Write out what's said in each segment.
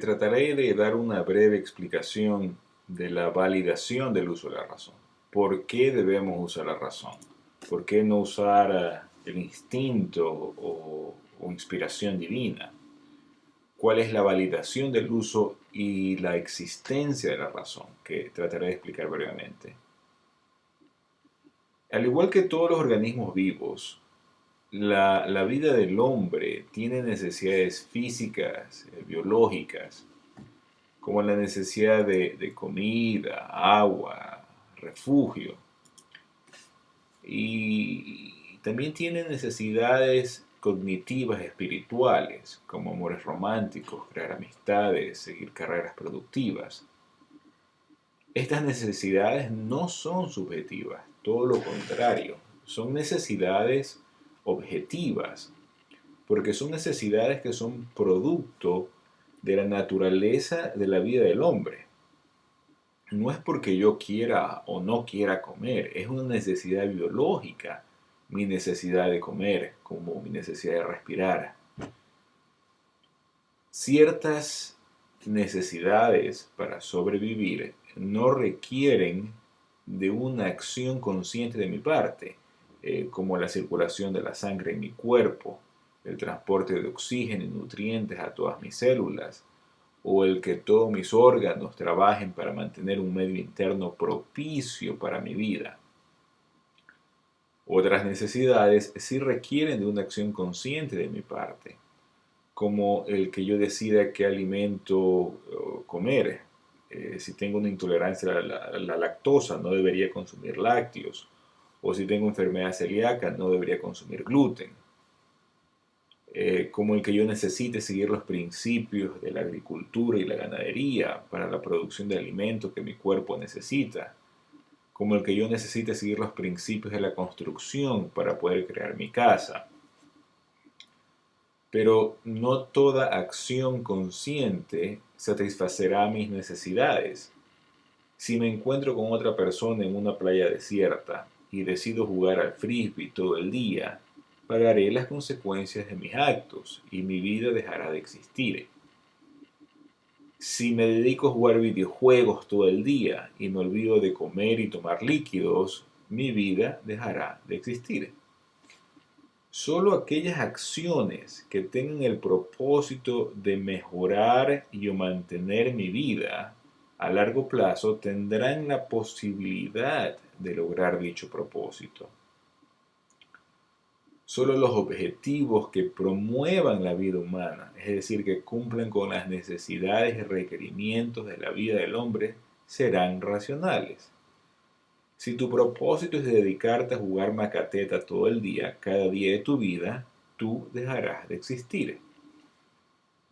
Trataré de dar una breve explicación de la validación del uso de la razón. ¿Por qué debemos usar la razón? ¿Por qué no usar el instinto o inspiración divina? ¿Cuál es la validación del uso y la existencia de la razón? Que trataré de explicar brevemente. Al igual que todos los organismos vivos, la vida del hombre tiene necesidades físicas, biológicas, como la necesidad de comida, agua, refugio. Y también tiene necesidades cognitivas, espirituales, como amores románticos, crear amistades, seguir carreras productivas. Estas necesidades no son subjetivas, todo lo contrario, son necesidades objetivas, porque son necesidades que son producto de la naturaleza de la vida del hombre. No es porque yo quiera o no quiera comer, es una necesidad biológica, mi necesidad de comer, como mi necesidad de respirar. Ciertas necesidades para sobrevivir no requieren de una acción consciente de mi parte, como la circulación de la sangre en mi cuerpo, el transporte de oxígeno y nutrientes a todas mis células, o el que todos mis órganos trabajen para mantener un medio interno propicio para mi vida. Otras necesidades sí requieren de una acción consciente de mi parte, como el que yo decida qué alimento comer. Si tengo una intolerancia a la lactosa, no debería consumir lácteos. O si tengo enfermedad celíaca, no debería consumir gluten. Como el que yo necesite seguir los principios de la agricultura y la ganadería para la producción de alimentos que mi cuerpo necesita, como el que yo necesite seguir los principios de la construcción para poder crear mi casa. Pero no toda acción consciente satisfacerá mis necesidades. Si me encuentro con otra persona en una playa desierta y decido jugar al frisbee todo el día, pagaré las consecuencias de mis actos y mi vida dejará de existir. Si me dedico a jugar videojuegos todo el día y me olvido de comer y tomar líquidos, mi vida dejará de existir. Solo aquellas acciones que tengan el propósito de mejorar y o mantener mi vida a largo plazo tendrán la posibilidad de lograr dicho propósito. Solo los objetivos que promuevan la vida humana, es decir, que cumplan con las necesidades y requerimientos de la vida del hombre, serán racionales. Si tu propósito es dedicarte a jugar macateta todo el día, cada día de tu vida, tú dejarás de existir.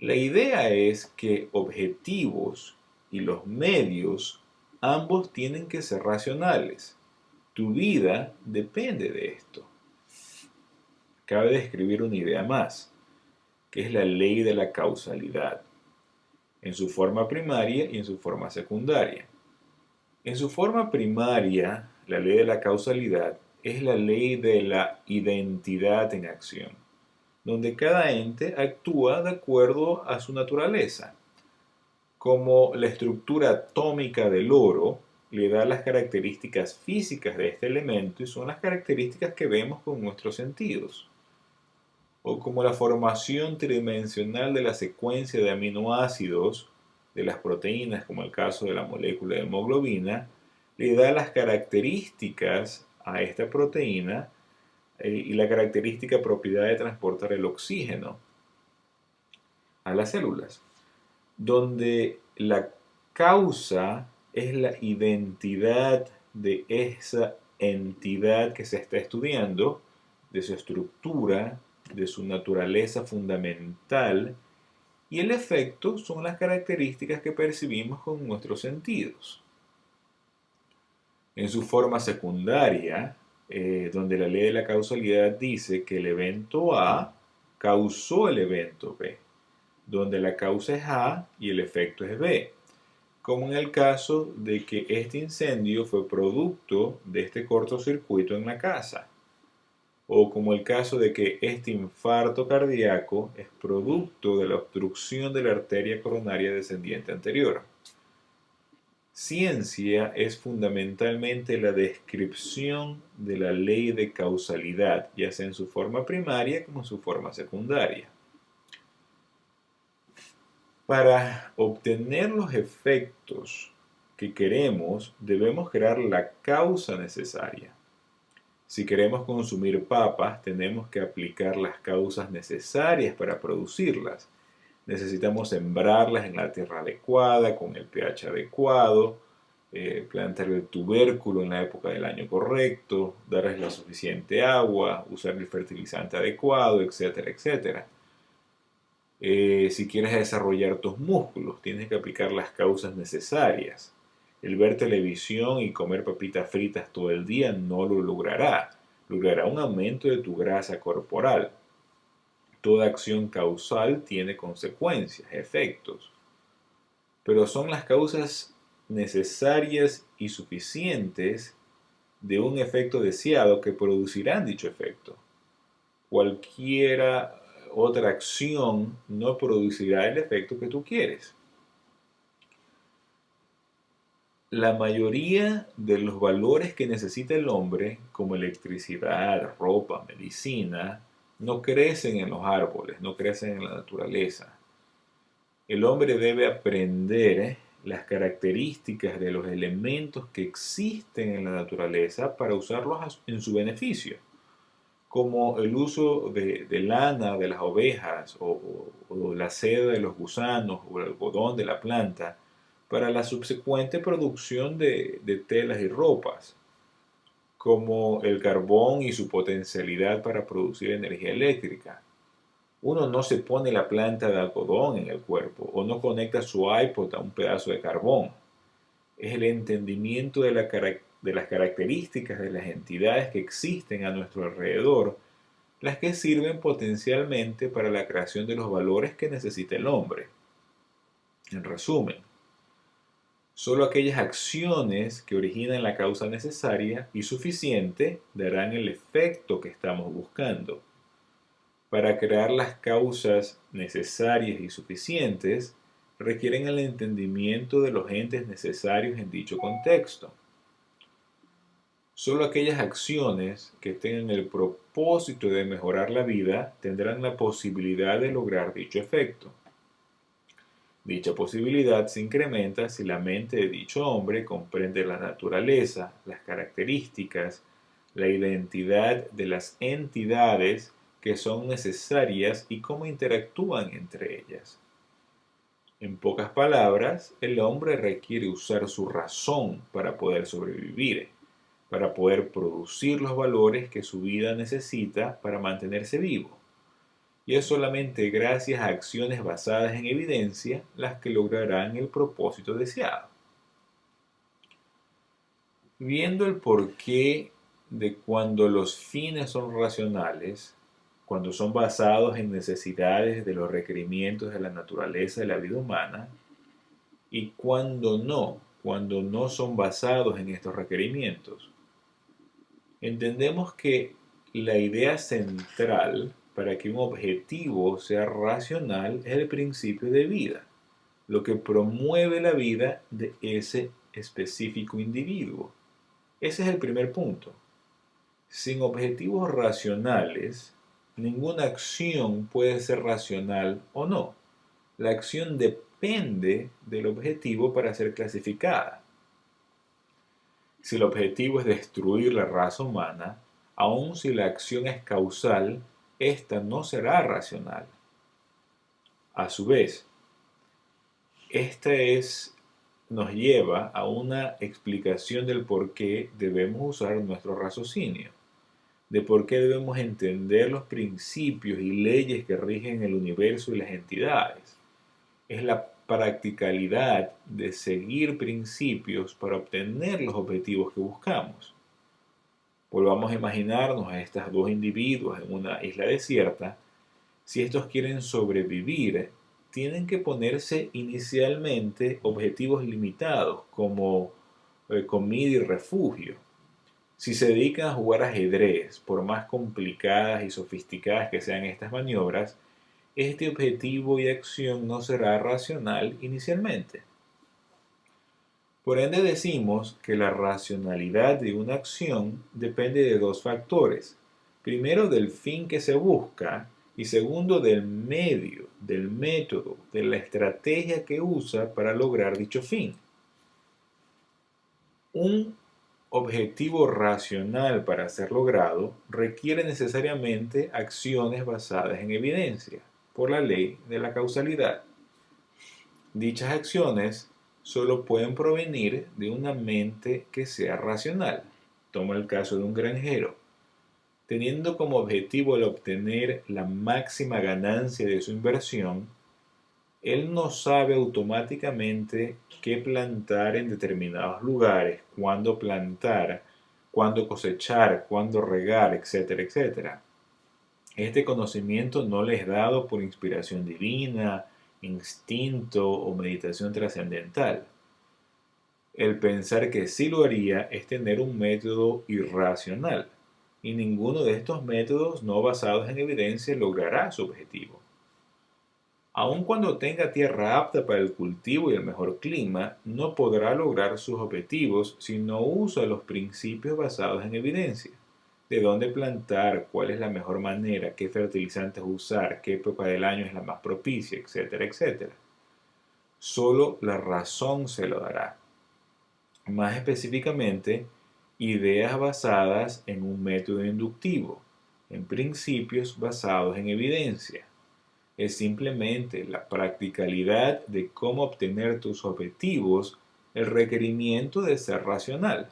La idea es que objetivos y los medios ambos tienen que ser racionales. Tu vida depende de esto. Cabe describir una idea más, que es la ley de la causalidad, en su forma primaria y en su forma secundaria. En su forma primaria, la ley de la causalidad es la ley de la identidad en acción, donde cada ente actúa de acuerdo a su naturaleza. Como la estructura atómica del oro le da las características físicas de este elemento y son las características que vemos con nuestros sentidos. O como la formación tridimensional de la secuencia de aminoácidos de las proteínas, como el caso de la molécula de hemoglobina, le da las características a esta proteína y la característica propiedad de transportar el oxígeno a las células, donde la causa es la identidad de esa entidad que se está estudiando, de su estructura, de su naturaleza fundamental, y el efecto son las características que percibimos con nuestros sentidos. En su forma secundaria, donde la ley de la causalidad dice que el evento A causó el evento B, donde la causa es A y el efecto es B, como en el caso de que este incendio fue producto de este cortocircuito en la casa. o como el caso de que este infarto cardíaco es producto de la obstrucción de la arteria coronaria descendiente anterior. Ciencia es fundamentalmente la descripción de la ley de causalidad, ya sea en su forma primaria como en su forma secundaria. Para obtener los efectos que queremos, debemos crear la causa necesaria. Si queremos consumir papas, tenemos que aplicar las causas necesarias para producirlas. Necesitamos sembrarlas en la tierra adecuada, con el pH adecuado, plantar el tubérculo en la época del año correcto, darles la suficiente agua, usar el fertilizante adecuado, etcétera, etcétera. Si quieres desarrollar tus músculos, tienes que aplicar las causas necesarias. El ver televisión y comer papitas fritas todo el día no lo logrará. Logrará un aumento de tu grasa corporal. Toda acción causal tiene consecuencias, efectos, pero son las causas necesarias y suficientes de un efecto deseado que producirán dicho efecto. Cualquiera otra acción no producirá el efecto que tú quieres. La mayoría de los valores que necesita el hombre, como electricidad, ropa, medicina, no crecen en los árboles, no crecen en la naturaleza. El hombre debe aprender las características de los elementos que existen en la naturaleza para usarlos en su beneficio, como el uso de lana de las ovejas o la seda de los gusanos o el algodón de la planta para la subsecuente producción de telas y ropas, como el carbón y su potencialidad para producir energía eléctrica. Uno no se pone la planta de algodón en el cuerpo o no conecta su iPod a un pedazo de carbón. Es el entendimiento de las características de las entidades que existen a nuestro alrededor las que sirven potencialmente para la creación de los valores que necesita el hombre. En resumen, solo aquellas acciones que originan la causa necesaria y suficiente darán el efecto que estamos buscando. Para crear las causas necesarias y suficientes, requieren el entendimiento de los entes necesarios en dicho contexto. Solo aquellas acciones que tengan el propósito de mejorar la vida tendrán la posibilidad de lograr dicho efecto. Dicha posibilidad se incrementa si la mente de dicho hombre comprende la naturaleza, las características, la identidad de las entidades que son necesarias y cómo interactúan entre ellas. En pocas palabras, el hombre requiere usar su razón para poder sobrevivir, para poder producir los valores que su vida necesita para mantenerse vivo. Y es solamente gracias a acciones basadas en evidencia las que lograrán el propósito deseado. Viendo el porqué de cuando los fines son racionales, cuando son basados en necesidades de los requerimientos de la naturaleza de la vida humana, y cuando no son basados en estos requerimientos. Entendemos que la idea central para que un objetivo sea racional es el principio de vida, lo que promueve la vida de ese específico individuo. Ese es el primer punto. Sin objetivos racionales, ninguna acción puede ser racional o no. La acción depende del objetivo para ser clasificada. Si el objetivo es destruir la raza humana, aun si la acción es causal, esta no será racional. A su vez, nos lleva a una explicación del por qué debemos usar nuestro raciocinio, de por qué debemos entender los principios y leyes que rigen el universo y las entidades. Es la practicalidad de seguir principios para obtener los objetivos que buscamos. Volvamos a imaginarnos a estos dos individuos en una isla desierta. Si estos quieren sobrevivir, tienen que ponerse inicialmente objetivos limitados como comida y refugio. Si se dedican a jugar ajedrez, por más complicadas y sofisticadas que sean estas maniobras, este objetivo y acción no será racional inicialmente. Por ende decimos que la racionalidad de una acción depende de dos factores. Primero, del fin que se busca y segundo, del medio, del método, de la estrategia que usa para lograr dicho fin. Un objetivo racional para ser logrado requiere necesariamente acciones basadas en evidencia, por la ley de la causalidad. Dichas acciones solo pueden provenir de una mente que sea racional. Toma el caso de un granjero. Teniendo como objetivo el obtener la máxima ganancia de su inversión, él no sabe automáticamente qué plantar en determinados lugares, cuándo plantar, cuándo cosechar, cuándo regar, etcétera, etcétera. Este conocimiento no le es dado por inspiración divina, instinto o meditación trascendental. El pensar que sí lo haría es tener un método irracional, y ninguno de estos métodos no basados en evidencia logrará su objetivo. Aun cuando tenga tierra apta para el cultivo y el mejor clima, no podrá lograr sus objetivos si no usa los principios basados en evidencia. De dónde plantar, cuál es la mejor manera, qué fertilizantes usar, qué época del año es la más propicia, etcétera, etcétera. Solo la razón se lo dará. Más específicamente, ideas basadas en un método inductivo, en principios basados en evidencia. Es simplemente la practicalidad de cómo obtener tus objetivos, el requerimiento de ser racional.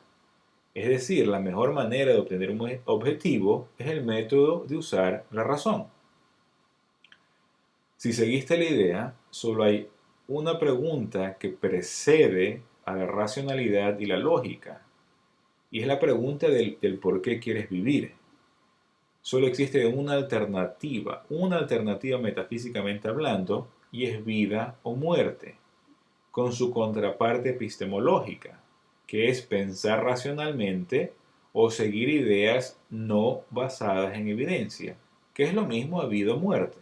Es decir, la mejor manera de obtener un objetivo es el método de usar la razón. Si seguiste la idea, solo hay una pregunta que precede a la racionalidad y la lógica, y es la pregunta del por qué quieres vivir. Solo existe una alternativa metafísicamente hablando, y es vida o muerte, con su contraparte epistemológica, que es pensar racionalmente o seguir ideas no basadas en evidencia, que es lo mismo a vida o muerte.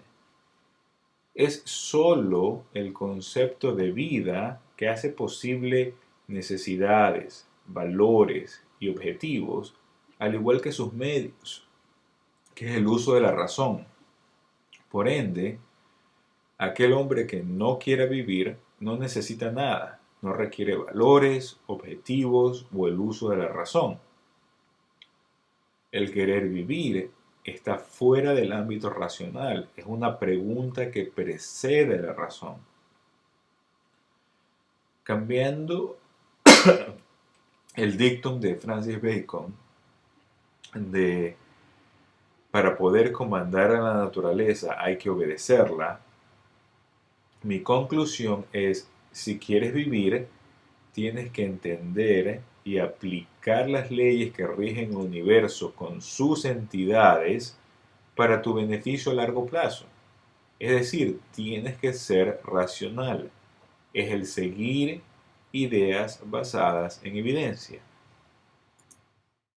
Es sólo el concepto de vida que hace posible necesidades, valores y objetivos, al igual que sus medios, que es el uso de la razón. Por ende, aquel hombre que no quiera vivir no necesita nada, no requiere valores, objetivos o el uso de la razón. El querer vivir está fuera del ámbito racional, es una pregunta que precede la razón. Cambiando el dictum de Francis Bacon de para poder comandar a la naturaleza hay que obedecerla, mi conclusión es, si quieres vivir, tienes que entender y aplicar las leyes que rigen el universo con sus entidades para tu beneficio a largo plazo. Es decir, tienes que ser racional. Es el seguir ideas basadas en evidencia.